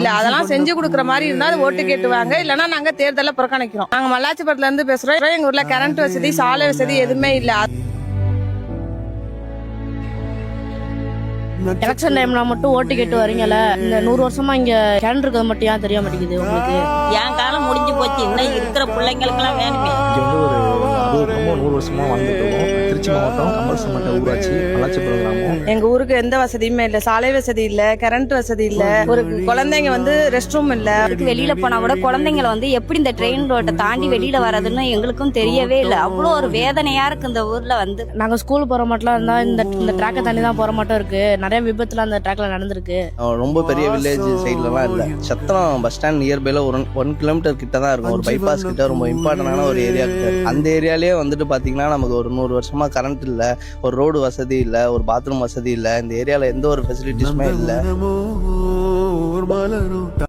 இல்ல அதெல்லாம் செஞ்சு கொடுக்குற மாதிரி இருந்தா அது ஓட்டு கேட்டுவாங்க, இல்லன்னா நாங்க தேர்தலை புறக்கணிக்கிறோம். நாங்க மல்லாச்சிபுரத்துல இருந்து பேசுறோம். எங்க ஊர்ல கரண்ட் வசதி, சாலை வசதி எதுவுமே இல்ல. எலெக்ஷன் டைம்ல மட்டும் ஓட்டு கேட்டு வரீங்கல்ல, இந்த 100 வருஷமா இங்க கேன் இருக்கிறது மட்டும் ஏன் தெரிய மாட்டேங்குது உங்களுக்கு? என் காலம் முடிஞ்சு போச்சு, இன்னும் இருக்கிற பிள்ளைங்களுக்கு எல்லாம் வேணுமே. இங்க ஒரு 100 வருஷமா வாழ்ந்துட்டு இருக்கோம். திருச்சி மாவட்டம் கம்பல்சமட்ட ஊராட்சி மல்லாச்சிபுரம் கிராமம். எங்க ஊருக்கு எந்த வசதியுமே இல்ல. சாலை வசதி இல்ல, கரண்ட் வசதி இல்ல, ஒரு குழந்தைங்க ரெஸ்ட் ரூம் இல்ல. வெளியில போனா கூட குழந்தைங்களை எப்படி இந்த ட்ரெயின் ரோட்டை தாண்டி வெளியில வர்றதுன்னு எங்களுக்கும் தெரியவே இல்லை. அவ்வளோ ஒரு வேதனையா இருக்கு இந்த ஊர்ல. நாங்க ஸ்கூல் போற மாட்டலாம் இருந்தா இந்த ட்ராக்கை தாண்டி தான் போற மாட்டோம் இருக்கு. நிறைய விபத்துல அந்த ட்ராக்ல நடந்திருக்கு. ரொம்ப பெரிய வில்லேஜ் சைட்லலாம் இல்ல. சத்திரம் பஸ் ஸ்டாண்ட் நியர்பைல ஒரு 1 கிலோமீட்டர் கிட்ட தான் இருக்கும். ஒரு பைபாஸ் கிட்ட ரொம்ப இம்பார்ட்டன்டான ஒரு ஏரியா கிட்ட. அந்த ஏரியாலேயே பாத்தீங்கன்னா நமக்கு ஒரு 100 வருஷமா கரண்ட் இல்ல, ஒரு ரோடு வசதி இல்ல, ஒரு பாத்ரூம் வசதி இல்ல. இந்த ஏரியால எந்த ஒரு ஃபெசிலிட்டிஸுமே இல்ல.